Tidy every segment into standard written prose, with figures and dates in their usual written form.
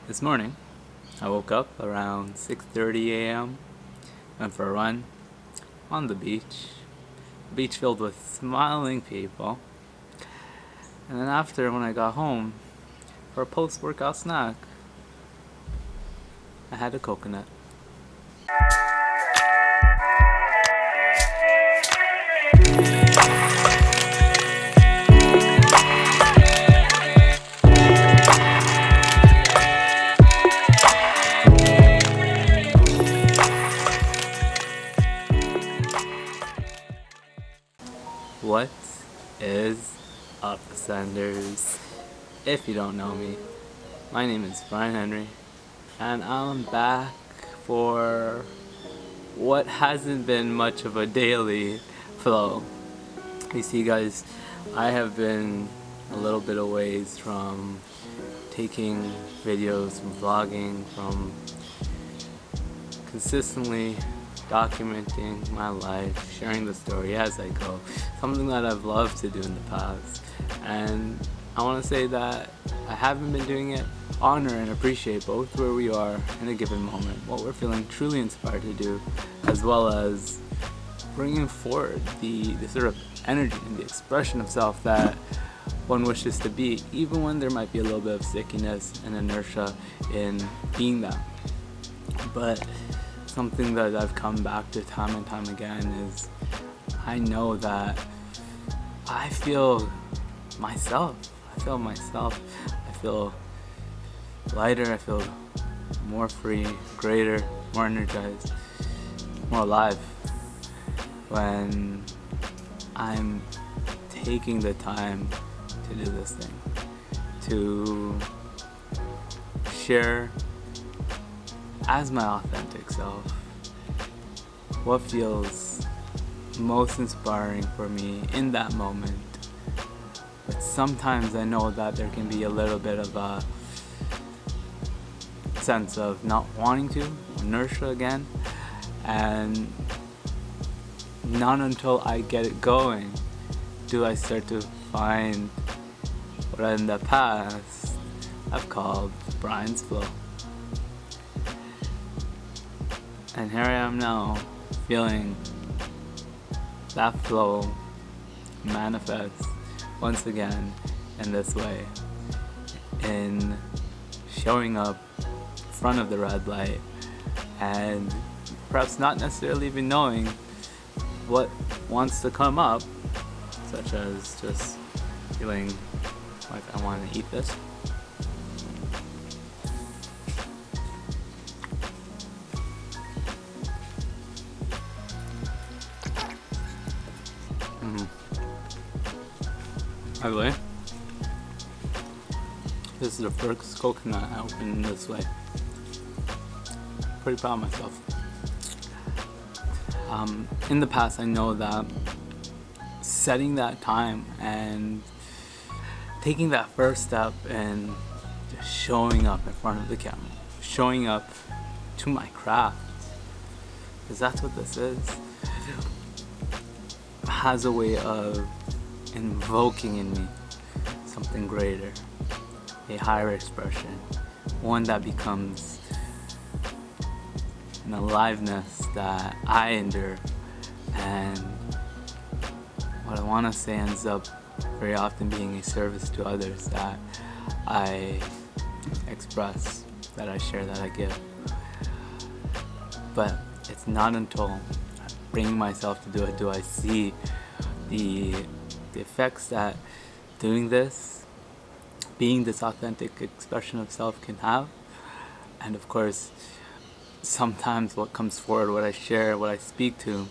This morning, I woke up around 6:30 a.m., went for a run on the beach filled with smiling people, and then after, when I got home, for a post-workout snack, I had a coconut. What is up, Ascenders? If you don't know me, my name is Bryan, and I'm back for what hasn't been much of a daily flow. You see, guys, I have been a little bit away from taking videos, from vlogging, from consistently documenting my life, sharing the story as I go, something that I've loved to do in the past. And I want to say that I haven't been doing it, honor and appreciate both where we are in a given moment, what we're feeling truly inspired to do, as well as bringing forward the sort of energy and the expression of self that one wishes to be, even when there might be a little bit of stickiness and inertia in being that. But something that I've come back to time and time again is I know that I feel myself. I feel lighter. I feel more free, greater, more energized, more alive when I'm taking the time to do this thing, to share as my authentic self what feels most inspiring for me in that moment. But sometimes I know that there can be a little bit of a sense of not wanting to, inertia again, and not until I get it going do I start to find what in the past I've called Bryan's flow. And here I am now, feeling that flow manifest once again in this way, in showing up in front of the red light and perhaps not necessarily even knowing what wants to come up, such as just feeling like I want to eat this. By the way, this is the first coconut I opened in this way. Pretty proud of myself. In the past, I know that setting that time and taking that first step and just showing up in front of the camera, showing up to my craft, because that's what this is, has a way of invoking in me something greater, a higher expression, one that becomes an aliveness that I endure, and what I want to say ends up very often being a service to others that I express, that I share, that I give. But it's not until bringing myself to do it do I see the effects that doing this, being this authentic expression of self can have. And of course, sometimes what comes forward, what I share, what I speak to,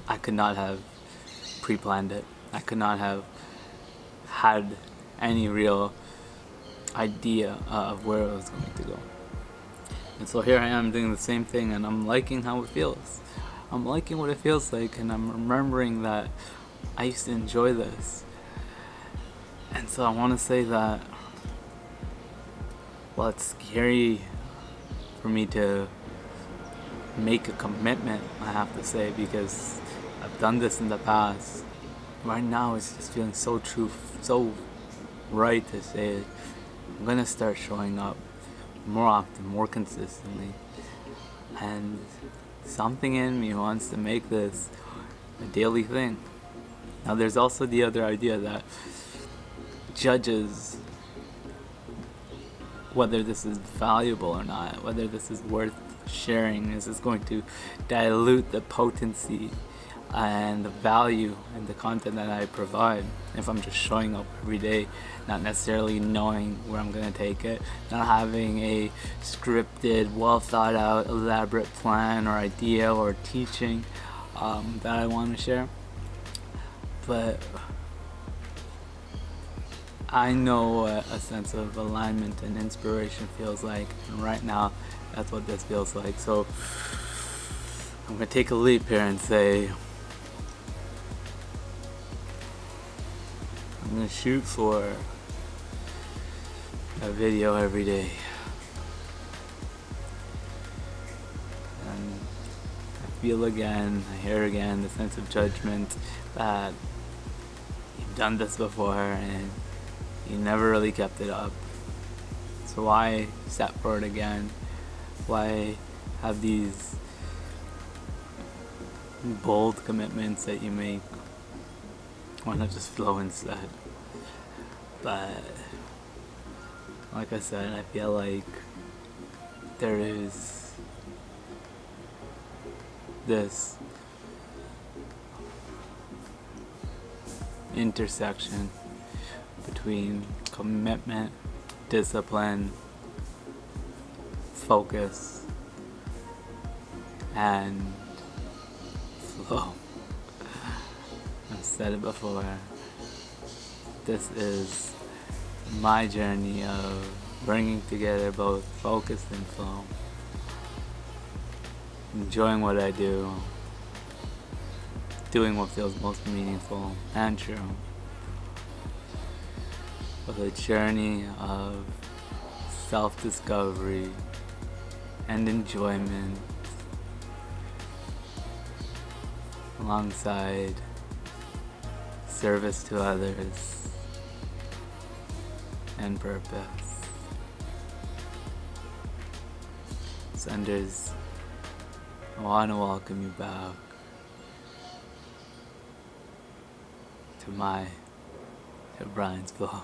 I could not have pre-planned it. I could not have had any real idea of where it was going to go. And so here I am doing the same thing, and I'm liking how it feels. I'm liking what it feels like, and I'm remembering that I used to enjoy this. And so I want to say that, well, it's scary for me to make a commitment, I have to say, because I've done this in the past. Right now it's just feeling so true, so right to say it. I'm gonna start showing up more often, more consistently, and something in me wants to make this a daily thing. Now there's also the other idea that judges whether this is valuable or not, whether this is worth sharing, is this going to dilute the potency and the value and the content that I provide if I'm just showing up every day, not necessarily knowing where I'm going to take it, not having a scripted, well thought out, elaborate plan or idea or teaching that I want to share. But I know what a sense of alignment and inspiration feels like, and right now that's what this feels like. So I'm going to take a leap here and say I'm going to shoot for a video every day. And I feel again, I hear again the sense of judgment that you've done this before and you never really kept it up. So why step forward again? Why have these bold commitments that you make? Why not just flow instead? But like I said, I feel like there is this intersection between commitment, discipline, focus, and flow. I've said it before. This is my journey of bringing together both focus and flow. Enjoying what I do, doing what feels most meaningful and true. With a journey of self-discovery and enjoyment alongside service to others and purpose. Senders, I want to welcome you back to Bryan's Flow.